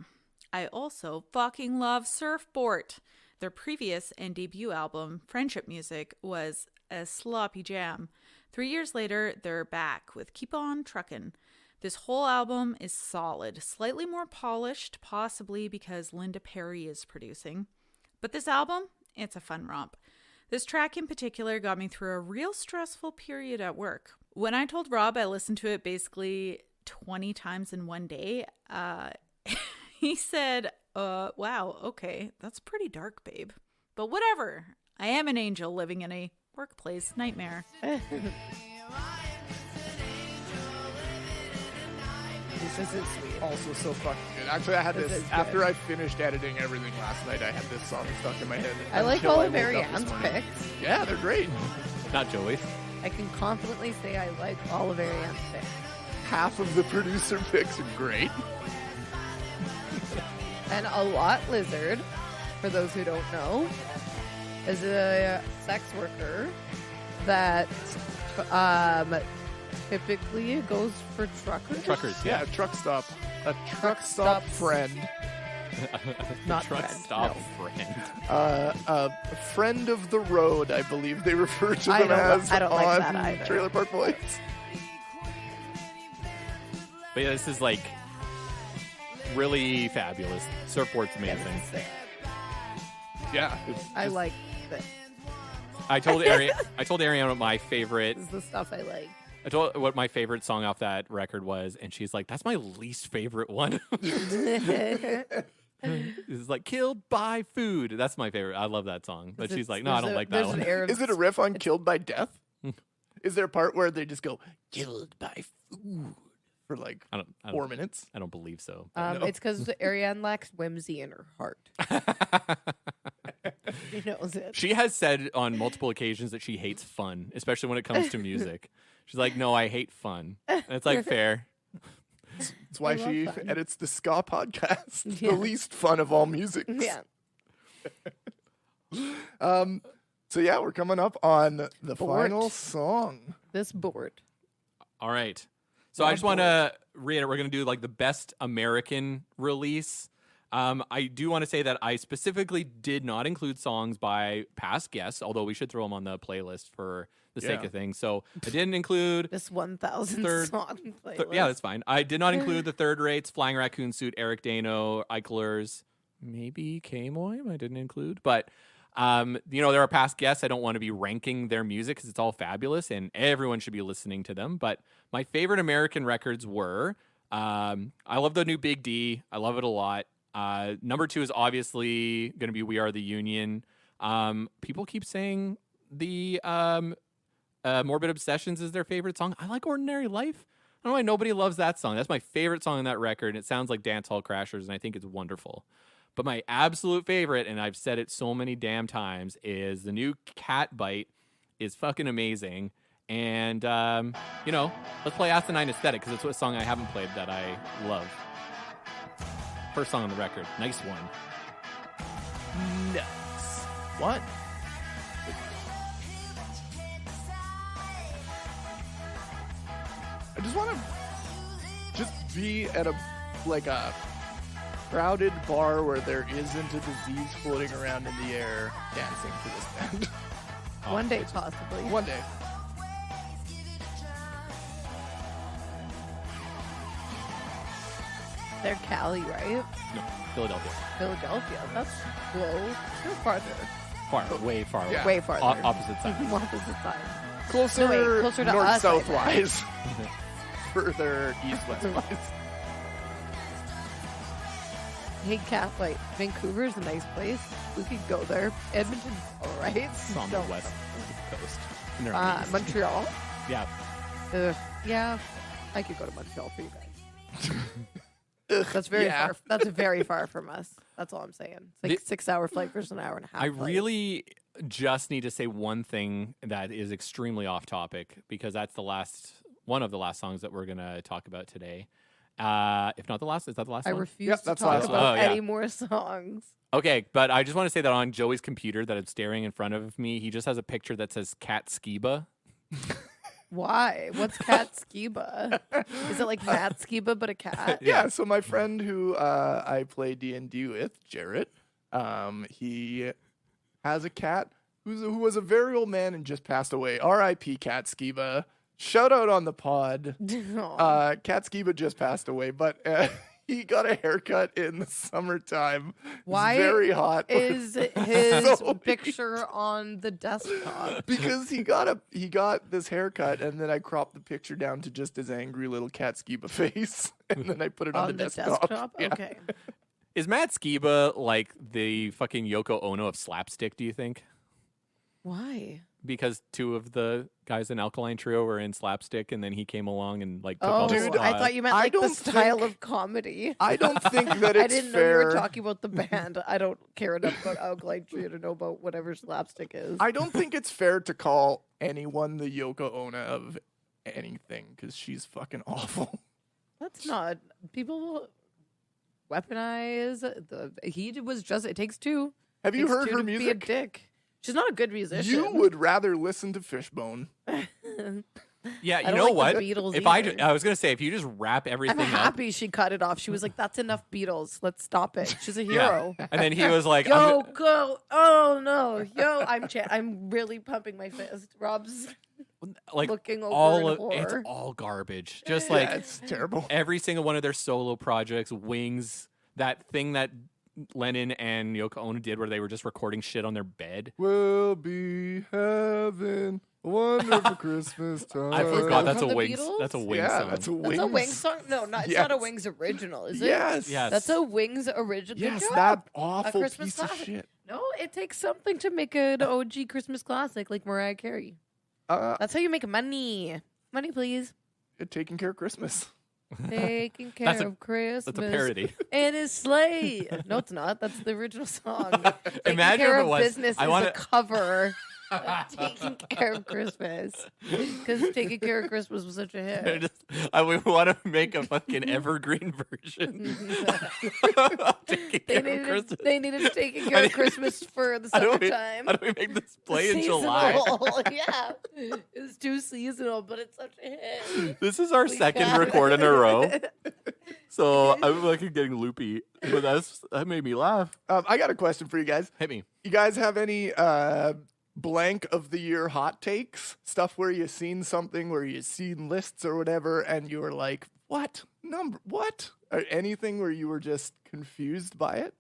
I also fucking love Surfboard. Their previous and debut album, Friendship Music, was a sloppy jam. 3 years later, they're back with Keep On Truckin'. This whole album is solid, slightly more polished, possibly because Linda Perry is producing. But this album, it's a fun romp. This track in particular got me through a real stressful period at work. When I told Rob I listened to it basically 20 times in one day, he said, wow, okay, that's pretty dark, babe. But whatever. I am an angel living in a workplace nightmare. This is sweet. Also so fucking good. Actually, I had This this is after good. I finished editing everything last night. I had this song stuck in my head. I like until all I of woke up this Arianne's morning. picks. Yeah, they're great. Not Joey. I can confidently say I like all of Arianne's picks. Half of the producer picks are great. And a lot Lizard, for those who don't know, is a sex worker that typically goes for truckers. Truckers, Yeah, yeah. truck stop. A truck stop stops. friend. Not Truck friend, stop no. friend. A friend of the road, I believe they refer to I them don't- as I don't like on that either. Trailer Park Boys. But yeah, this is like really fabulous. Surfboard's Yeah, amazing. this is sick. Yeah. I like this. I told Arianne what my favorite This is the stuff I like. I told her what my favorite song off that record was, and she's like, "That's my least favorite one." It's like "Killed by Food." That's my favorite. I love that song, but she's like, "No, I don't like that one." Is it a riff on Killed by Death? Is there a part where they just go, Killed by Food for like I 4 minutes? I don't believe so. No. It's because Arianne lacks whimsy in her heart. She knows it. She has said on multiple occasions that she hates fun, especially when it comes to music. She's like, "No, I hate fun." And it's like fair. That's why I love she fun. edits the ska podcast, Yeah. the least fun of all music. Yeah. So yeah, we're coming up on the Bored. final song. This board. All right. So I just want to reiterate, we're going to do like the best American release. I do want to say that I specifically did not include songs by past guests, although we should throw them on the playlist for the sake Yeah. of things. So I didn't include. This 1,000 Third- song playlist. Yeah, that's fine. I did not include the Third Rates, Flying Raccoon Suit, Eric Dano, Eichlers, maybe K-Moim I didn't include. But, there are past guests. I don't want to be ranking their music because it's all fabulous and everyone should be listening to them. But my favorite American records were I love the new Big D. I love it a lot. Number 2 is obviously going to be We Are the Union. People keep saying the Morbid Obsessions is their favorite song. I like Ordinary Life. I don't know why nobody loves that song. That's my favorite song on that record. And it sounds like Dance Hall Crashers, and I think it's wonderful. But my absolute favorite, and I've said it so many damn times, is the new Cat Bite is fucking amazing. And, let's play Asinine Aesthetic because it's a song I haven't played that I love. First song on the record. Nice one. Nuts. What? I just want to just be at a crowded bar where there isn't a disease floating around in the air dancing to this band. One day, possibly. One day. They're Cali, right? No, Philadelphia. Philadelphia. That's close. They're farther. Way far away. Yeah. Way farther. Opposite side. Opposite side. Closer, No, wait, closer to us, I north-south think. wise. Further east-west wise. Hey, Cat, like, Vancouver's a nice place. We could go there. Edmonton's all right. It's on the Don't- west coast. And they're amazing. Montreal. Yeah. Yeah, I could go to Montreal for you guys. That's very yeah. far. That's very far from us. That's all I'm saying. It's like 6-hour flight versus an hour and a half. I flight. really just need to say one thing that is extremely off topic because that's one of the last songs that we're going to talk about today. If not the last, is that the last I one? refuse Yep, to that's talk last about one. Oh, yeah. any more songs. Okay, but I just want to say that on Joey's computer that I'm staring in front of me, he just has a picture that says Cat Ska'd. Why? What's Cat Ska'd? Is it like Matt Ska'd but a cat? Yeah, so my friend who I play D&D with, Jarrett, he has a cat who was a very old man and just passed away. R.I.P. Cat Ska'd. Shout out on the pod. Aw. Cat Ska'd just passed away, but he got a haircut in the summertime. It's Why very hot. Is his So picture on the desktop? because he got this haircut, and then I cropped the picture down to just his angry little Cat Ska'd face, and then I put it on, On the desktop. desktop? Yeah. Okay. Is Matt Ska'd like the fucking Yoko Ono of slapstick, do you think? Why? Because 2 of the guys in Alkaline Trio were in slapstick, and then he came along and like took Oh, all the Dude, I spot. thought you meant I like the don't style think- of comedy. I don't think that it's I didn't know fair. you were talking about the band. I don't care enough about Alkaline Trio to know about whatever slapstick is. I don't think it's fair to call anyone the Yoko Ono of anything because she's fucking awful. That's not. People will weaponize. It takes 2. Have you Takes heard 2 her to be a music? dick. She's not a good musician. You would rather listen to Fishbone. Yeah, I you don't know like what? the Beatles If either. I was gonna say if you just wrap everything I'm up, happy she cut it off. She was like, "That's enough Beatles. Let's stop it." She's a hero. and then he was like, Yo, go! Oh no, yo! I'm really pumping my fist. Rob's like looking over all in of it's horror. all garbage. Just Yeah, like it's terrible. every single one of their solo projects, Wings, that thing that Lennon and Yoko Ono did where they were just recording shit on their bed. We'll be having a wonderful Christmas time. I Is forgot that that's a from the Wings. Beatles? That's a Wings Yeah, song. that's a That's Wings. a Wings song. No, it's not a Yes. Wings original, is it? Yes. Yes. That's a Wings original. Good Yes, job. that A awful Christmas piece of classic. shit. No, it takes something to make an OG Christmas classic like Mariah Carey. That's how you make money. Money, please. Taking care of Christmas. Taking care That's a- of Christmas. That's a parody. And his sleigh. No, it's not. That's the original song. Taking Imagine care if it of was. business I is want a cover of Taking Care of Christmas. Because Taking Care of Christmas was such a hit. We want to make a fucking evergreen version. Taking care of Christmas. They needed Taking Care of Christmas for the How do we summertime. make this play in July? Seasonal. Yeah. It's too seasonal, but it's such a hit. This is our We second got record in a it. row, so I'm like getting loopy. But that made me laugh. I got a question for you guys. Hit me. You guys have any blank of the year hot takes? Stuff where you've seen something, where you've seen lists or whatever, and you were like, what? Number? What? Or anything where you were just confused by it?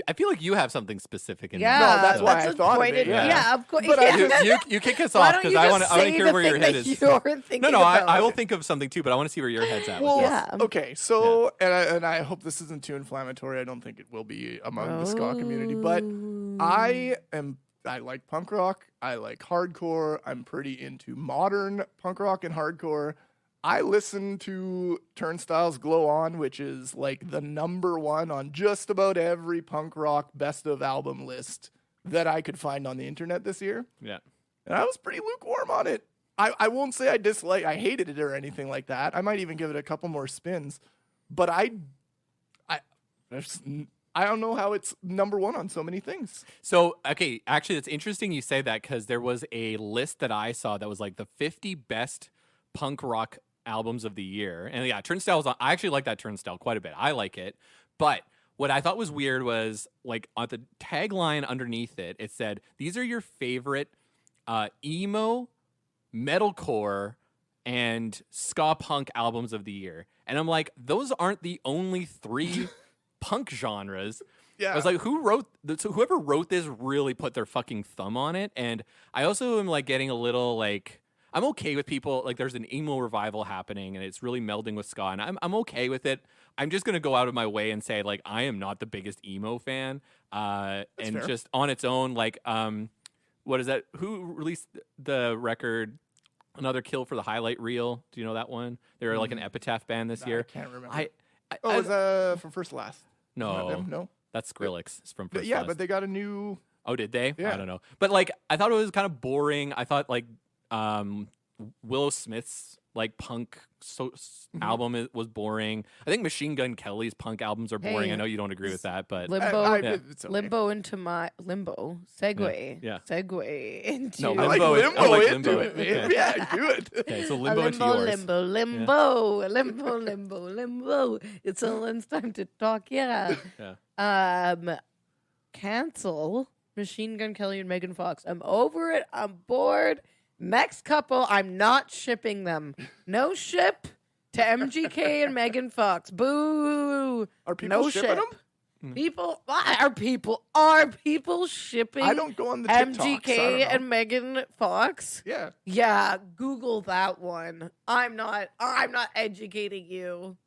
I feel like you have something specific in Yeah, mind. No, that's why I a thought of pointed- it, yeah. Yeah, of course. But I- You kick us Why off don't because you I just want to say hear the where your thing head that is. you're thinking No, I about? will think of something too, but I want to see where your head's at. Well, with this. Yeah. okay, so and I hope this isn't too inflammatory. I don't think it will be among the ska community, but I like punk rock. I like hardcore. I'm pretty into modern punk rock and hardcore. I listen to Turnstile's Glow On, which is like the #1 on just about every punk rock best of album list that I could find on the internet this year. Yeah. And I was pretty lukewarm on it. I won't say I hated it or anything like that. I might even give it a couple more spins. But I don't know how it's #1 on so many things. So, okay, actually, it's interesting you say that because there was a list that I saw that was like the 50 best punk rock albums of the year. And yeah, Turnstile was on. I actually like that Turnstile quite a bit. I like it. But what I thought was weird was like on the tagline underneath it, it said, these are your favorite emo, metalcore, and ska punk albums of the year. And I'm like, those aren't the only 3 punk genres. Yeah. I was like, whoever wrote this really put their fucking thumb on it. And I also am like getting a little like, I'm okay with people, like there's an emo revival happening and it's really melding with ska, and I'm okay with it. I'm just going to go out of my way and say, like, I am not the biggest emo fan. And fair. just on its own, like, what is that? Who released the record, Another Kill for the Highlight Reel? Do you know that one? They were like an Epitaph band this year. I can't remember. I It was from First to Last. Not no, them? No. that's Skrillex. It's from First Yeah, Last. but they got a new. Oh, did they? Yeah. I don't know. But like, I thought it was kind of boring. I thought like Willow Smith's like punk album was boring. I think Machine Gun Kelly's punk albums are boring. Hey, I know you don't agree with that, but Limbo, Yeah. It's okay. limbo into my limbo segue. Yeah. Segue into No, I like Limbo is- limbo, I like into limbo. it, man. Okay. Yeah, do it. okay. So a limbo into limbo, yours. limbo. It's Ellen's time to talk. Yeah. Cancel Machine Gun Kelly and Megan Fox. I'm over it. I'm bored. Next couple, I'm not shipping them. No ship to MGK and Megan Fox. Boo. Are people no shipping ship. them? People are people shipping I don't go on the TikToks. I don't MGK know. and Megan Fox. Yeah. Yeah, Google that one. I'm not educating you.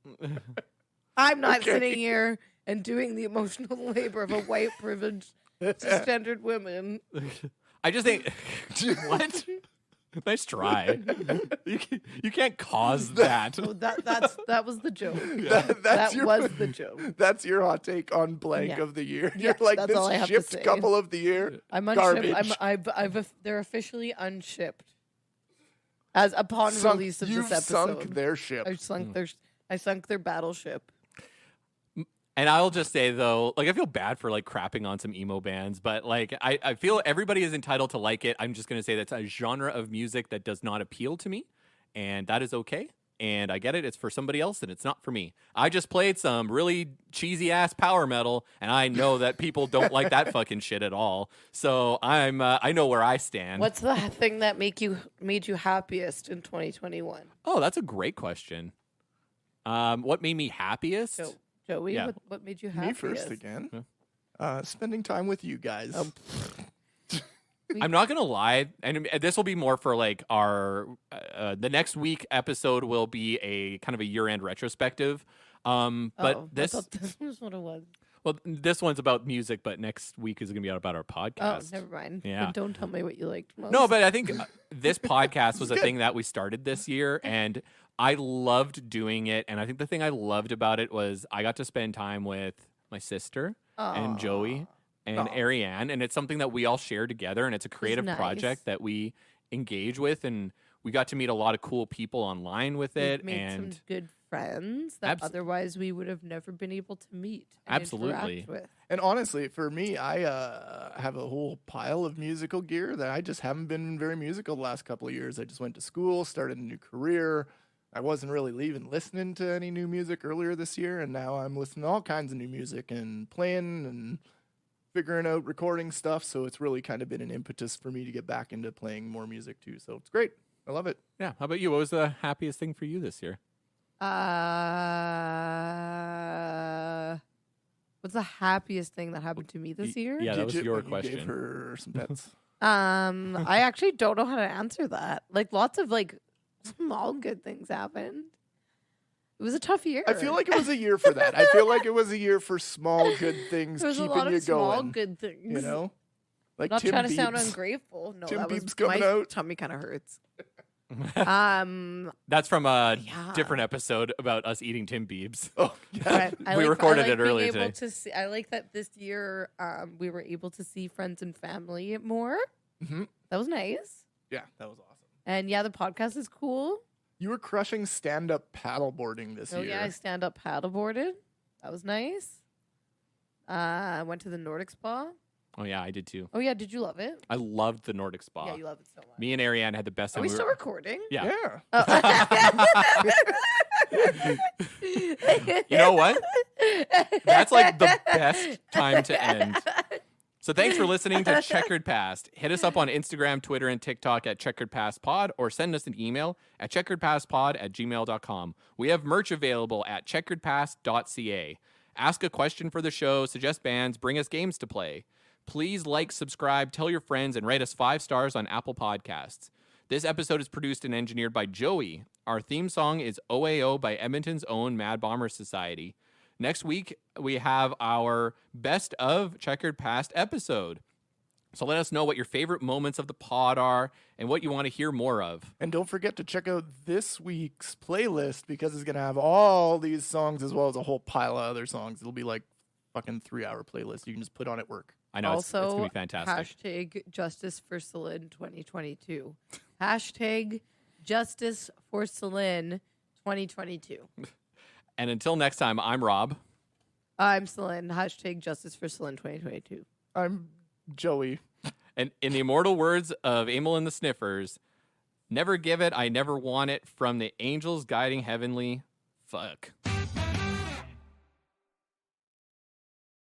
I'm not Okay. sitting here and doing the emotional labor of a white privileged cisgendered woman. I just think what? Nice try. You can't cause that. Oh, that was the joke. That's That your, was the joke. That's your hot take on blank Yeah. of the year. Yes, You're like that's all I this have to shipped say. couple of the year. I'm Garbage. unshipped. They're officially unshipped. As upon release of You've this episode, sunk their ship. I sunk their battleship. And I'll just say though, like I feel bad for like crapping on some emo bands, but like I feel everybody is entitled to like it. I'm just gonna say that's a genre of music that does not appeal to me, and that is okay. And I get it, it's for somebody else and it's not for me. I just played some really cheesy ass power metal, and I know that people don't like that fucking shit at all. So I know where I stand. What's the thing that made you happiest in 2021? Oh, that's a great question. What made me happiest? Joey, Yeah. what made you Me happiest? first again. Spending time with you guys. I'm not gonna lie, and this will be more for like our the next week episode will be a kind of a year-end retrospective. But I this thought this was what it was. well, this one's about music, but next week is gonna be about our Oh, podcast. never mind. Yeah. Then don't tell me what you liked most. No, but I think this podcast was a thing that we started this year, and I loved doing it. And I think the thing I loved about it was I got to spend time with my sister and Joey and Arianne, and it's something that we all share together, and it's a creative nice. project that we engage with, and we got to meet a lot of cool people online with We've it, made and some good friends that otherwise we would have never been able to meet. And Absolutely. interact with. And honestly, for me, I have a whole pile of musical gear that I just haven't been very musical the last couple of years. I just went to school, started a new career. I wasn't really listening to any new music earlier this year, and now I'm listening to all kinds of new music and playing and figuring out recording stuff. So it's really kind of been an impetus for me to get back into playing more music too. So it's great. I love it. yeah. How about you? What was the happiest thing for you this year? What's the happiest thing that happened to me this year? Yeah, that Did was you- your when you gave question. her some pets. I actually don't know how to answer that. Like lots of like small good things happened. It was a tough year. I feel like it was a year for that. I feel like it was a year for small good things there was a keeping lot you of small going. good things. You know, like Not Tim trying to sound Biebs. ungrateful. No, Tim that was Biebs coming my out. tummy kind of hurts. That's from a Yeah. different episode about us eating Tim Biebs. Oh yeah. But We recorded it being earlier able today. To see, I like that this year we were able to see friends and family more. Mhm. That was nice. Yeah, that was awesome. And yeah, the podcast is cool. You were crushing stand-up paddleboarding this Oh year. yeah, I stand up paddleboarded. That was nice. I went to the Nordic spa. Oh yeah, I did too. Oh yeah, did you love it? I loved the Nordic spa. Yeah, you love it so much. Me and Arianne had the best Are time. we still recording? Yeah. Yeah. Oh. You know what? That's like the best time to end. So thanks for listening to Checkered Past. Hit us up on Instagram, Twitter, and TikTok at Checkered Past Pod, or send us an email at checkeredpastpod@gmail.com. We have merch available at checkeredpast.ca. Ask a question for the show, suggest bands, bring us games to play. Please like, subscribe, tell your friends, and rate us 5 stars on Apple Podcasts. This episode is produced and engineered by Joey. Our theme song is OAO by Edmonton's own Mad Bomber Society. Next week, we have our Best of Checkered Past episode. So let us know what your favorite moments of the pod are and what you want to hear more of. And don't forget to check out this week's playlist because it's going to have all these songs as well as a whole pile of other songs. It'll be like fucking 3-hour playlist you can just put on at work. I know it's Also, going to be fantastic. hashtag Justice for Celine 2022. Hashtag Justice for Celine 2022. And until next time, I'm Rob. I'm Celine. Hashtag Justice for Celine 2022. I'm Joey. And in the immortal words of Emil and the Sniffers, never give it, I never want it, from the angels guiding heavenly. Fuck.